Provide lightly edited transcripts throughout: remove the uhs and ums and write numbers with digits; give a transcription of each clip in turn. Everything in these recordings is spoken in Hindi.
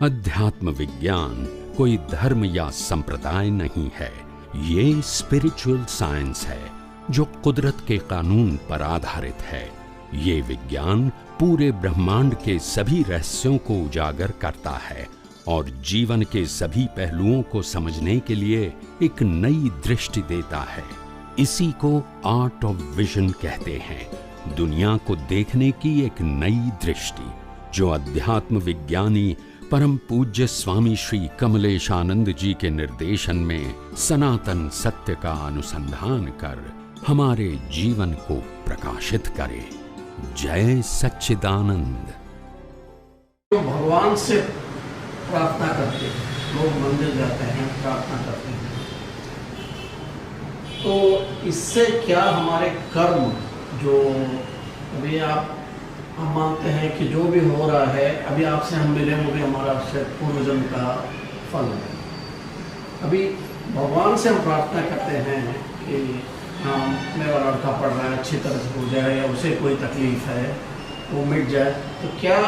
अध्यात्म विज्ञान कोई धर्म या संप्रदाय नहीं है, ये स्पिरिचुअल साइंस है जो कुदरत के कानून पर आधारित है। ये विज्ञान पूरे ब्रह्मांड के सभी रहस्यों को उजागर करता है और जीवन के सभी पहलुओं को समझने के लिए एक नई दृष्टि देता है। इसी को आर्ट ऑफ विजन कहते हैं, दुनिया को देखने की एक नई दृष्टि, जो अध्यात्म विज्ञानी परम पूज्य स्वामी श्री कमलेशानंद जी के निर्देशन में सनातन सत्य का अनुसंधान कर हमारे जीवन को प्रकाशित करे। जय सच्चिदानंद। भगवान से प्रार्थना करते हैं, लोग मंदिर जाते हैं, प्रार्थना करते हैं, तो इससे क्या हमारे कर्म जो अभी हम मानते हैं कि जो भी हो रहा है अभी आपसे हम मिले वो भी हमारा पूर्वजन्म का फल है। अभी भगवान से हम प्रार्थना करते हैं कि हाँ मेरा लड़का पढ़ रहा है, अच्छी तरह से हो जाए, या उसे कोई तकलीफ है वो मिट जाए, तो क्या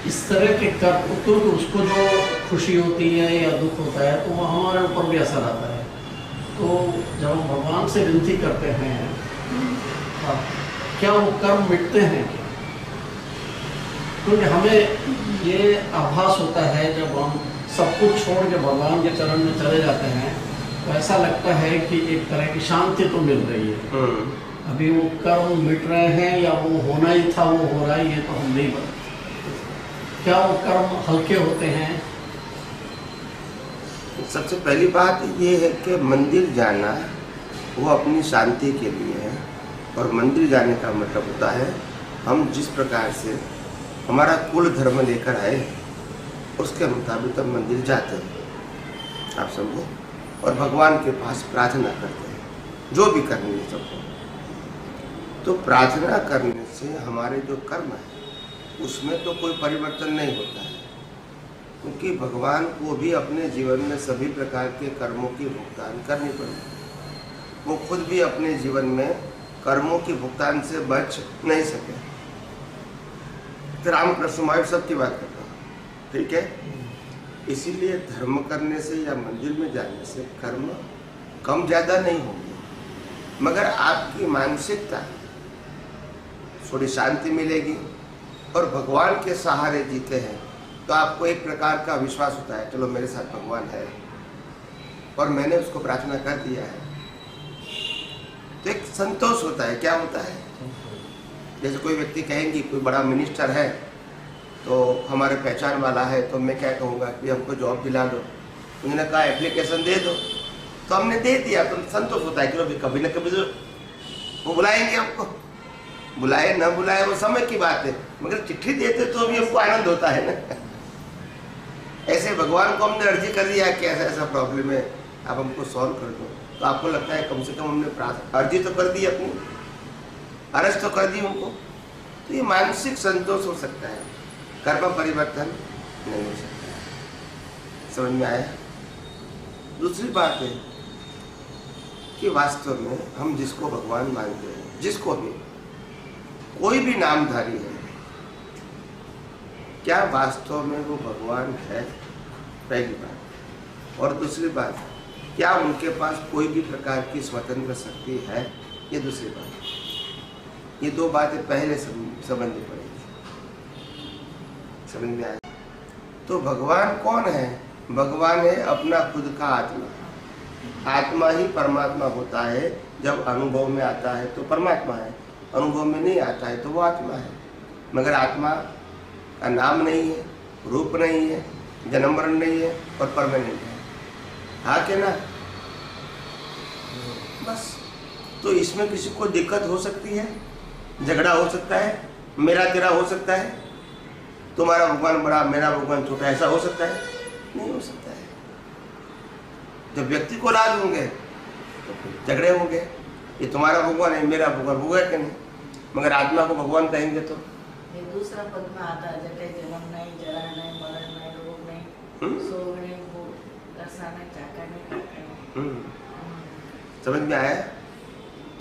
इस तरह के कर्म तो उसको जो खुशी होती है या दुख होता है तो वो हमारे ऊपर भी असर आता है। तो जब हम भगवान से विनती करते हैं क्या वो कर्म मिटते हैं क्या? क्योंकि हमें ये आभास होता है जब हम सब कुछ छोड़ के भगवान के चरण में चले जाते हैं तो ऐसा लगता है कि एक तरह की शांति तो मिल रही है। अभी वो कर्म मिट रहे हैं या वो होना ही था वो हो रहा है, ये तो हम नहीं बताते। क्या वो कर्म हल्के होते हैं? सबसे पहली बात ये है कि मंदिर जाना वो अपनी शांति के लिए है, और मंदिर जाने का मतलब होता है हम जिस प्रकार से हमारा कुल धर्म लेकर आए उसके मुताबिक हम मंदिर जाते हैं, आप समझो, और भगवान के पास प्रार्थना करते हैं जो भी करनी है सबको। तो प्रार्थना करने से हमारे जो कर्म है उसमें तो कोई परिवर्तन नहीं होता है, क्योंकि भगवान को भी अपने जीवन में सभी प्रकार के कर्मों की भुगतान करनी पड़ेगी। वो खुद भी अपने जीवन में कर्मों के भुगतान से बच नहीं सके। तो रामकृष्ण महावीर सबकी बात करता हूँ, ठीक है। इसीलिए धर्म करने से या मंदिर में जाने से कर्म कम ज़्यादा नहीं होंगे, मगर आपकी मानसिकता थोड़ी शांति मिलेगी और भगवान के सहारे जीते हैं तो आपको एक प्रकार का विश्वास होता है, चलो मेरे साथ भगवान है और मैंने उसको प्रार्थना कर दिया है, तो एक संतोष होता है। क्या होता है, जैसे कोई व्यक्ति कहेंगे कोई बड़ा मिनिस्टर है तो हमारे पहचान वाला है, तो मैं क्या कहूँगा कि हमको जॉब दिला दो, उन्होंने कहा एप्लीकेशन दे दो, तो हमने दे दिया, तो संतोष होता है कि कभी न कभी तो वो बुलाएंगे हमको, बुलाए ना बुलाए वो समय की बात है, मगर चिट्ठी देते तो भी हमको आनंद होता है ना। ऐसे भगवान को हमने अर्जी कर दिया कि ऐसा ऐसा प्रॉब्लम है, आप हमको सॉल्व कर दो, तो आपको लगता है कम से कम हमने अर्जी तो कर दी, अपनी अर्ज तो कर दी उनको, तो ये मानसिक संतोष हो सकता है, कर्म परिवर्तन नहीं हो सकता। समझ में आया? दूसरी बात है कि वास्तव में हम जिसको भगवान मानते हैं, जिसको भी कोई भी नामधारी है, क्या वास्तव में वो भगवान है? पहली बात। और दूसरी बात, क्या उनके पास कोई भी प्रकार की स्वतंत्र शक्ति है? ये दूसरी बात। ये दो बातें पहले समझनी पड़ेगी। समझ में आया? तो भगवान कौन है? भगवान है अपना खुद का आत्मा। आत्मा ही परमात्मा होता है। जब अनुभव में आता है तो परमात्मा है, अनुभव में नहीं आता है तो वो आत्मा है। मगर आत्मा का नाम नहीं है, रूप नहीं है, जन्म मरण नहीं है और परमानेंट है। हाँ के ना? बस। तो इसमें किसी को दिक्कत हो सकती है, झगड़ा हो सकता है, मेरा तेरा हो सकता है, तुम्हारा भगवान बड़ा मेरा भगवान छोटा, ऐसा हो सकता है? नहीं हो सकता है। जब व्यक्ति को लाद होंगे तो झगड़े होंगे, ये तुम्हारा भगवान है मेरा भगवान, होगा कि नहीं? मगर आत्मा को भगवान कहेंगे तो ये दूसरा पद में आता है, जटे जन्म नहीं, जरा नहीं, मरण नहीं, रोग नहीं, सोग नहीं, दर्शा नहीं, चाका नहीं, काका नहीं। समझ में आया?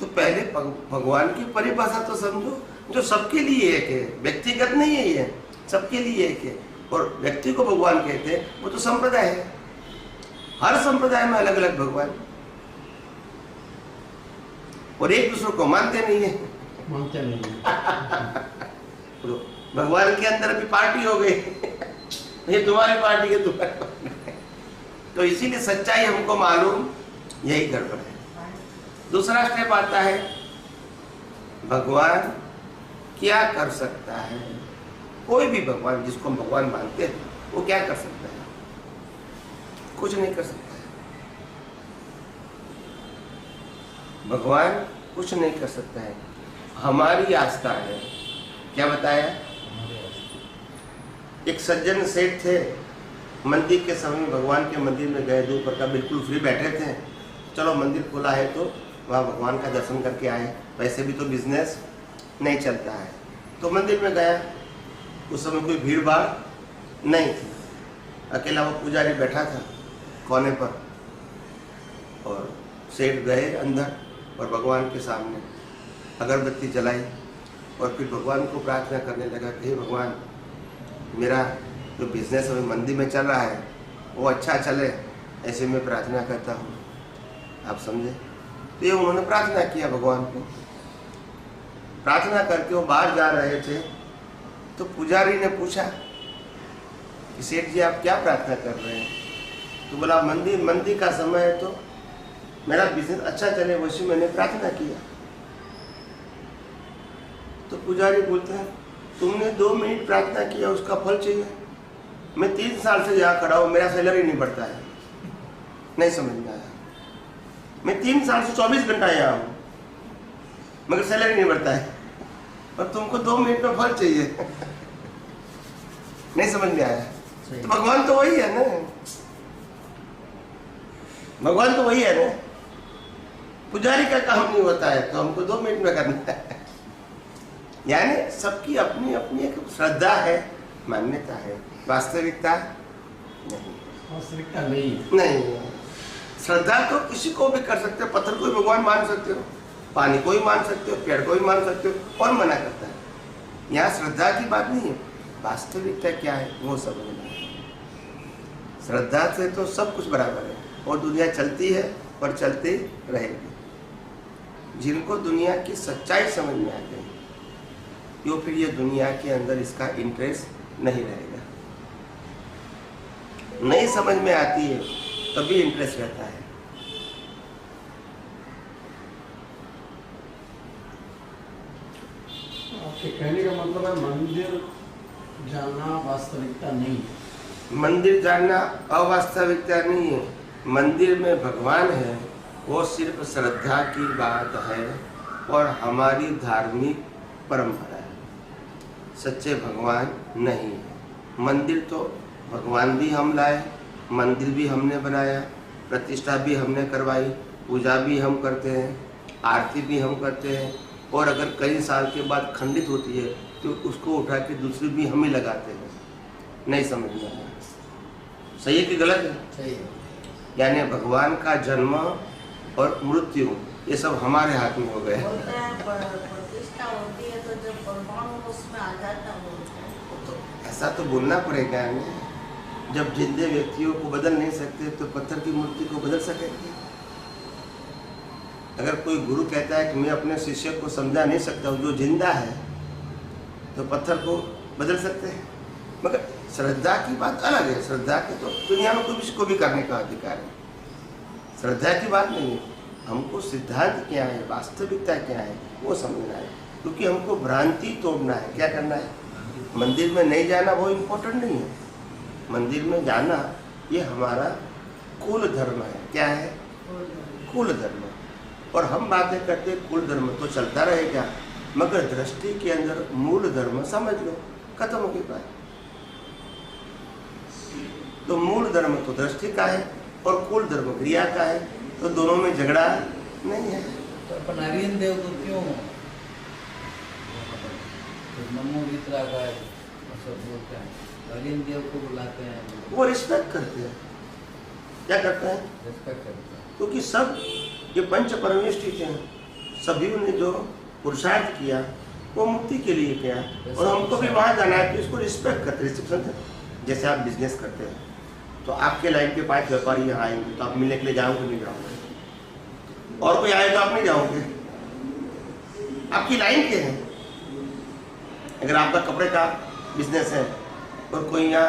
तो पहले भगवान की परिभाषा तो समझो, जो सबके लिए एक है, व्यक्तिगत नहीं है, ये सबके लिए एक है। और व्यक्ति को भगवान कहते हैं, वो तो संप्रदाय है। हर संप्रदाय में अलग अलग भगवान, और एक दूसरे को मानते नहीं है। मानते नहीं है। तो भगवान के अंदर भी पार्टी हो गई, ये तुम्हारी पार्टी है, तुम्हारी पार्टी है। तो इसीलिए सच्चाई हमको मालूम, यही गड़बड़ है। दूसरा स्टेप आता है, भगवान क्या कर सकता है। कोई भी भगवान, जिसको हम भगवान मानते हैं, वो क्या कर सकता है? कुछ नहीं कर सकता है। भगवान कुछ नहीं कर सकता है, हमारी आस्था है। क्या बताया? एक सज्जन सेठ थे, मंदिर के समय में भगवान के मंदिर में गए, दोपहर का बिल्कुल फ्री बैठे थे। चलो मंदिर खुला है तो वहाँ भगवान का दर्शन करके आए, वैसे भी तो बिजनेस नहीं चलता है। तो मंदिर में गया, उस समय कोई भीड़ भाड़ नहीं थी, अकेला वो पुजारी बैठा था कोने पर। और सेठ गए अंदर और भगवान के सामने अगरबत्ती जलाई और फिर भगवान को प्रार्थना करने लगा कि हे भगवान, मेरा जो बिजनेस अभी मंदी में चल रहा है वो अच्छा चले, ऐसे मैं प्रार्थना करता हूँ, आप समझे। तो ये उन्होंने प्रार्थना किया भगवान को। प्रार्थना करके वो बाहर जा रहे थे तो पुजारी ने पूछा कि सेठ जी आप क्या प्रार्थना कर रहे हैं? तो बोला मंदी का समय है तो मेरा बिजनेस अच्छा चले, वैसे मैंने प्रार्थना किया। तो पुजारी बोलते हैं तुमने 2 मिनट प्रार्थना किया, उसका फल चाहिए? मैं 3 साल से यहाँ खड़ा हूँ, मेरा सैलरी नहीं बढ़ता है। नहीं समझ में आया। मैं 3 साल से 24 घंटा यहाँ हूँ मगर सैलरी नहीं बढ़ता है, और तुमको 2 मिनट में फल चाहिए। नहीं समझ में आया। तो भगवान तो वही है ना, भगवान तो वही है ना। पुजारी का काम नहीं होता है तो हमको 2 मिनट में करना है। यानी सबकी अपनी अपनी एक श्रद्धा है, मान्यता है, वास्तविकता नहीं। वास्तविकता नहीं नहीं। श्रद्धा तो किसी को भी कर सकते हो, पत्थर को भी भगवान मान सकते हो, पानी को भी मान सकते हो, पेड़ को भी मान सकते हो, कौन मना करता है? यहाँ श्रद्धा की बात नहीं है, वास्तविकता क्या है वो समझना है। श्रद्धा से तो सब कुछ बराबर है और दुनिया चलती है और चलती रहेगी। जिनको दुनिया की सच्चाई समझ में आ गई, तो फिर ये दुनिया के अंदर इसका इंटरेस्ट नहीं रहेगा। नहीं समझ में आती है तभी इंटरेस्ट रहता है। आपके कहने का मतलब है मंदिर जाना वास्तविकता नहीं है। मंदिर जाना अवास्तविकता नहीं है। मंदिर में भगवान है, वो सिर्फ श्रद्धा की बात है और हमारी धार्मिक परंपरा है, सच्चे भगवान नहीं है। मंदिर तो भगवान भी हम लाए, मंदिर भी हमने बनाया, प्रतिष्ठा भी हमने करवाई, पूजा भी हम करते हैं, आरती भी हम करते हैं, और अगर कई साल के बाद खंडित होती है तो उसको उठा के दूसरी भी हम ही लगाते हैं। नहीं समझ में आया। सही है कि गलत है? सही है। यानी भगवान का जन्म और मृत्यु ये सब हमारे हाथ में हो गए। बोलते हैं प्रतिष्ठा होती है तो जब परमाणु उसमें आ जाता है तो ऐसा तो बोलना पड़ेगा ना। जब जिंदे व्यक्तियों को बदल नहीं सकते तो पत्थर की मूर्ति को बदल सकेंगे? अगर कोई गुरु कहता है कि मैं अपने शिष्य को समझा नहीं सकता, जो जिंदा है, तो पत्थर को बदल सकते हैं। मगर श्रद्धा की बात अलग है। श्रद्धा की तो दुनिया में किसी को भी करने का अधिकार है, श्रद्धा की बात नहीं है। हमको सिद्धांत क्या है, वास्तविकता क्या है वो समझना है, क्योंकि हमको भ्रांति तोड़ना है। क्या करना है? मंदिर में नहीं जाना वो इम्पोर्टेंट नहीं है। मंदिर में जाना ये हमारा कुल धर्म है। क्या है? कुल धर्म। और हम बातें करते कुल धर्म तो चलता रहेगा, मगर दृष्टि के अंदर मूल धर्म समझ लो, खत्म हो गई बात। तो मूल धर्म तो दृष्टि का है और कुल धर्म क्रिया का है, तो दोनों में झगड़ा नहीं है। तो अपन आर्यन देव को क्यों नमो मित्रा का सब बोलते हैं, आर्यन देव को बुलाते हैं? वो रिस्पेक्ट करते हैं। क्या करते हैं? रिस्पेक्ट करते हैं, क्योंकि सब ये पंच परमेष्ठिक हैं, सभी ने जो पुरुषार्थ किया वो मुक्ति के लिए किया, और हमको भी वहाँ जाना है तो इसको रिस्पेक्ट करते। रिस्पेक्ट जैसे आप बिजनेस करते हैं तो आपके लाइन के 5 व्यापारी यहाँ आएंगे तो आप मिलने के लिए जाओगे नहीं जाओगे, और कोई आए तो आप नहीं जाओगे, आपकी लाइन के हैं। अगर आपका कपड़े का बिजनेस है और कोई यहाँ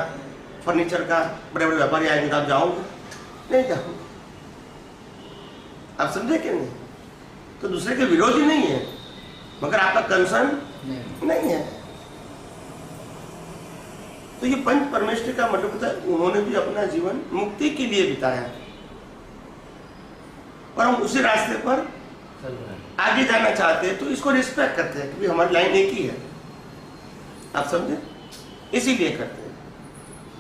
फर्नीचर का बड़े बड़े व्यापारी आएंगे तो आप जाओगे नहीं जाओगे, आप समझे कि नहीं? तो दूसरे के विरोधी नहीं है मगर आपका कंसर्न नहीं है। तो ये पंच परमेश्वर का मतलब होता है, उन्होंने भी अपना जीवन मुक्ति के लिए बिताया और हम उसी रास्ते पर आगे जाना चाहते हैं, तो इसको रिस्पेक्ट करते हैं क्योंकि हमारी लाइन एक ही है, आप समझे, इसीलिए करते हैं।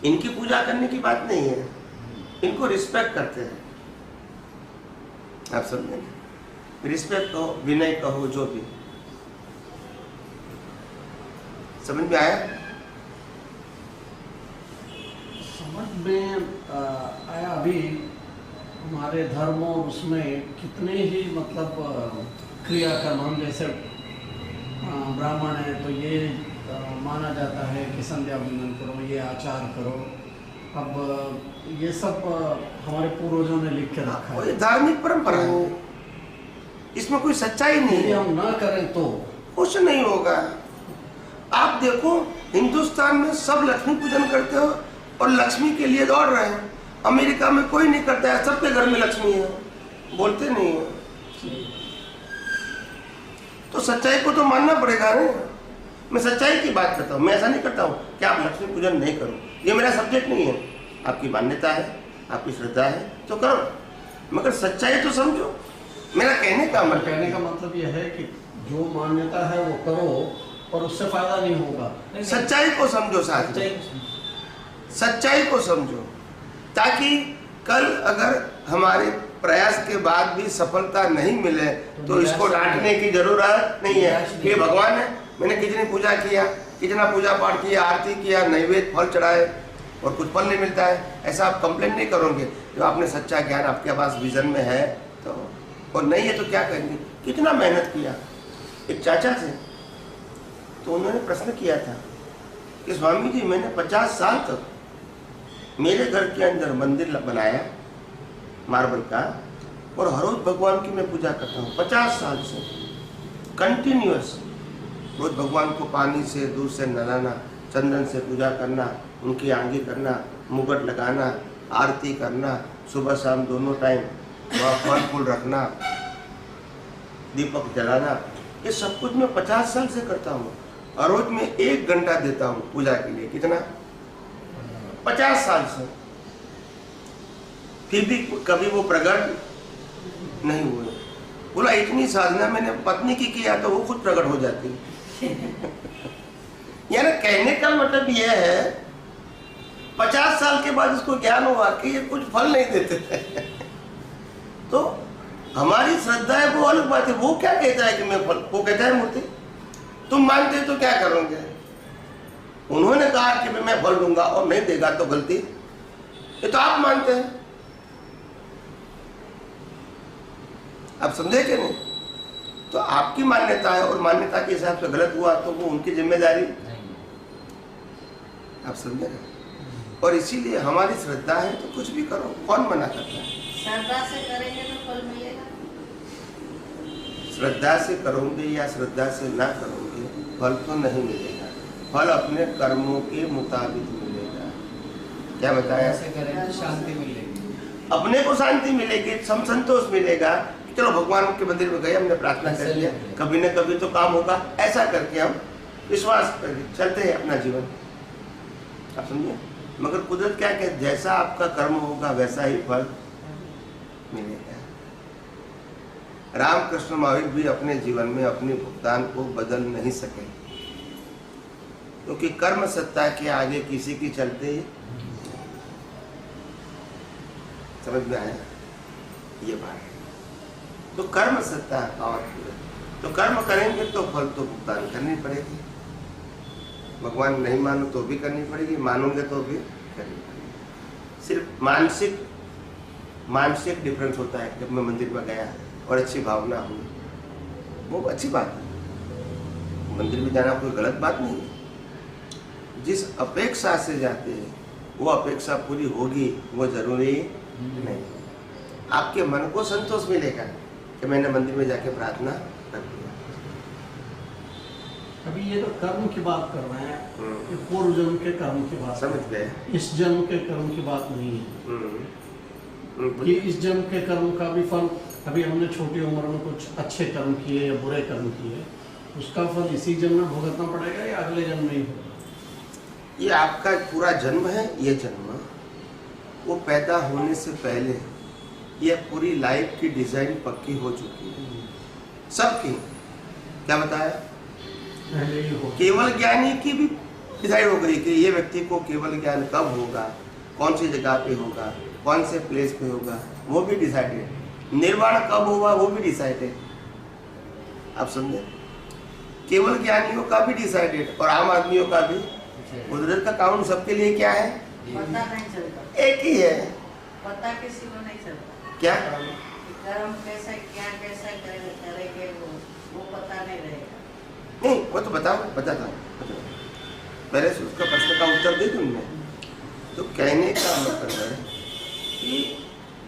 इनकी पूजा करने की बात नहीं है, इनको रिस्पेक्ट करते हैं, आप समझे, रिस्पेक्ट कहो, विनय कहो, जो भी। समझ में आया? समझ में आया। अभी हमारे धर्म और उसमें कितने ही मतलब क्रियाक्रम, हम जैसे ब्राह्मण है तो ये माना जाता है कि संध्या वंदन करो, ये आचार करो। अब ये सब हमारे पूर्वजों ने लिख के रखा है, ये धार्मिक परंपरा है, इसमें कोई सच्चाई नहीं यदि है। हम ना करें तो कुछ नहीं होगा। आप देखो हिंदुस्तान में सब लक्ष्मी पूजन करते हो और लक्ष्मी के लिए दौड़ रहे हैं। अमेरिका में कोई नहीं करता है, सबके घर में लक्ष्मी है, बोलते नहीं है। तो सच्चाई को तो मानना पड़ेगा ना। मैं सच्चाई की बात करता हूँ, मैं ऐसा नहीं करता हूँ कि आप लक्ष्मी पूजन नहीं करो, ये मेरा सब्जेक्ट नहीं है। आपकी मान्यता है, आपकी श्रद्धा है तो करो, मगर सच्चाई तो समझो। मेरा कहने का मतलब यह है कि जो मान्यता है वो करो और उससे फायदा नहीं होगा। सच्चाई को समझो साथ, सच्चाई को समझो, ताकि कल अगर हमारे प्रयास के बाद भी सफलता नहीं मिले तो इसको डांटने की जरूरत नहीं है। ये भगवान है, मैंने कितनी पूजा किया, कितना पूजा पाठ किया, आरती किया, नैवेद्य फल चढ़ाए और कुछ फल नहीं मिलता है, ऐसा आप कंप्लेंट नहीं करोगे। जो आपने सच्चा ज्ञान आपके पास विजन में है तो, और नहीं है तो क्या करेंगे। कितना मेहनत किया। एक चाचा थे तो उन्होंने प्रश्न किया था कि स्वामी जी मैंने 50 साल तक मेरे घर के अंदर मंदिर बनाया मार्बल का और हर रोज भगवान की मैं पूजा करता हूँ 50 साल से कंटिन्यूअस। रोज भगवान को पानी से दूध से नहलाना, चंदन से पूजा करना, उनकी आंगी करना, मुगट लगाना, आरती करना, सुबह शाम दोनों टाइम वहाँ फल फूल रखना, दीपक जलाना, ये सब कुछ मैं 50 साल से करता हूँ और रोज में 1 घंटा देता हूँ पूजा के लिए। कितना? 50 साल से। फिर भी कभी वो प्रकट नहीं हुए। बोला इतनी साधना मैंने पत्नी की किया तो वो खुद प्रकट हो जाती। यानी कहने का मतलब यह है 50 साल के बाद इसको ज्ञान हुआ कि ये कुछ फल नहीं देते। तो हमारी श्रद्धा है वो अलग बात है। वो क्या कहता है कि मैं फल, वो कहता है मूर्ति। तुम मानते तो क्या करोगे? उन्होंने कहा कि मैं फल दूंगा और नहीं देगा तो गलती, ये तो आप मानते हैं। आप समझे कि नहीं? तो आपकी मान्यता है और मान्यता के हिसाब से गलत हुआ तो वो उनकी जिम्मेदारी, आप समझे ना? और इसीलिए हमारी श्रद्धा है तो कुछ भी करो, कौन मना करता है? श्रद्धा से करेंगे तो फल मिलेगा। श्रद्धा से करोगे या श्रद्धा से ना करोगे फल तो नहीं मिलेगा। फल अपने कर्मों के मुताबिक मिलेगा। क्या बताया? ऐसे करें तो शांति मिलेगी, अपने को शांति मिलेगी, संतोष मिलेगा। चलो भगवान के मंदिर में गए, हमने प्रार्थना कर लिया, कभी न कभी तो काम होगा, ऐसा करके हम विश्वास करके चलते हैं अपना जीवन। आप समझिए? मगर कुदरत क्या कहती है? जैसा आपका कर्म होगा वैसा ही फल मिलेगा। रामकृष्ण महावीर भी अपने जीवन में अपने भुगतान को बदल नहीं सके, क्योंकि कर्म सत्ता के आगे किसी की चलते ही। समझ में आया ये बात? तो कर्म सत्ता पावरफुल है, तो कर्म करेंगे तो फल तो भुगतान करनी पड़ेगी। भगवान नहीं मानो तो भी करनी पड़ेगी, मानोगे तो भी करनी पड़ेगी। सिर्फ मानसिक डिफरेंस होता है। जब मैं मंदिर में गया और अच्छी भावना हुई, वो अच्छी बात है। मंदिर में जाना कोई गलत बात नहीं है। जिस अपेक्षा से जाते हैं वो अपेक्षा पूरी होगी वो जरूरी नहीं। आपके मन को संतोष मिलेगा कि मैंने मंदिर में जाके प्रार्थना कर दिया। अभी ये तो कर्म की बात कर रहे हैं, ये पूर्व जन्म के कर्म की बात समझ गए? इस जन्म के कर्म की बात नहीं है कि इस जन्म के कर्म का भी फल, अभी हमने छोटी उम्र में कुछ अच्छे कर्म किए या बुरे कर्म किए, उसका फल इसी जन्म में भुगतना पड़ेगा या अगले जन्म में ही होगा? ये आपका पूरा जन्म है, ये जन्म वो पैदा होने से पहले ये पूरी लाइफ की डिजाइन पक्की हो चुकी है सबकी। क्या बताया? पहले ही हो। केवल ज्ञानी की भी डिसाइड हो गई कि ये व्यक्ति को केवल ज्ञान कब होगा, कौन सी जगह पे होगा, कौन से प्लेस पे होगा, वो भी डिसाइडेड। निर्वाण कब होगा वो भी डिसाइडेड। आप समझे? केवल ज्ञानियों का भी डिसाइडेड और आम आदमियों का भी। कुदरत का कानून सबके लिए क्या है? पता नहीं चलता, एक ही है। पता किसी को नहीं चलता। क्या? कर्म कैसा क्या कैसा करेंगे वो पता नहीं रहेगा। नहीं, वो तो बताता हूँ। पहले से उसका प्रश्न का उत्तर दे दूँ मैं। तो कहने का मतलब है कि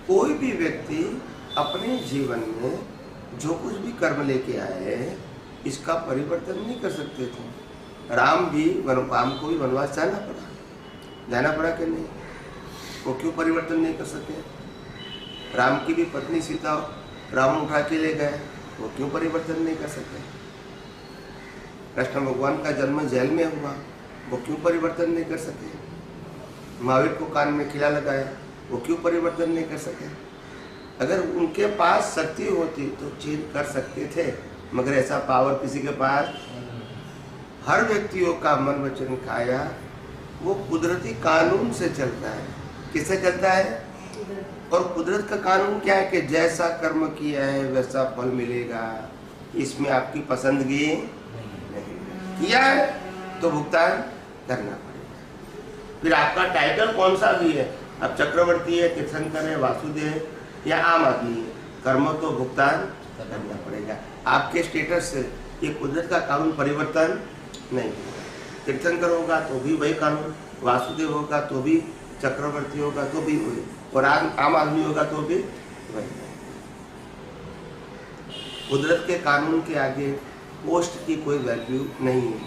कोई भी व्यक्ति अपने जीवन में जो कुछ भी कर्म लेके आए इसका परिवर्तन नहीं कर सकते थे। राम को भी वनवास जाना पड़ा कि नहीं? वो क्यों परिवर्तन नहीं कर सके? राम की भी पत्नी सीता रावण उठा के ले गए, वो क्यों परिवर्तन नहीं कर सके? कृष्ण भगवान का जन्म जेल में हुआ, वो क्यों परिवर्तन नहीं कर सके? महावीर को कान में खिला लगाया, वो क्यों परिवर्तन नहीं कर सके? अगर उनके पास शक्ति होती तो चेंज कर सकते थे, मगर ऐसा पावर किसी के पास। हर व्यक्तियों का मन वचन काया वो कुदरती कानून से चलता है। किससे चलता है? और कुदरत का कानून क्या है कि जैसा कर्म किया है वैसा फल मिलेगा, इसमें आपकी पसंदगी नहीं। किया है तो भुगतान करना पड़ेगा। फिर आपका टाइटल कौन सा भी है, अब चक्रवर्ती है, तीर्थंकर है, वासुदेव है या आम आदमी है, कर्म तो भुगतान करना पड़ेगा। आपके स्टेटस से ये कुदरत का कानून परिवर्तन नहीं। तीर्थंकर होगा तो भी वही कानून, वासुदेव होगा तो भी, चक्रवर्ती होगा तो भी वही, और आम आदमी होगा तो भी वही। कुदरत के कानून के आगे पोस्ट की कोई वैल्यू नहीं है।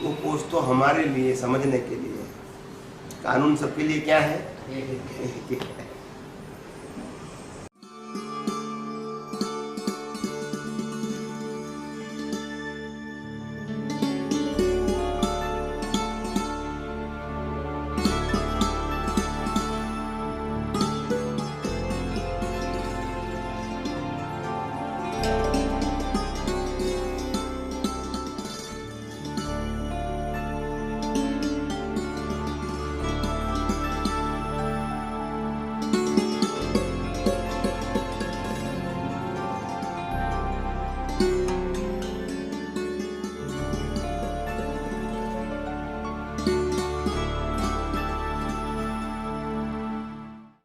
वो पोस्ट तो हमारे लिए समझने के लिए है। कानून सबके लिए क्या है?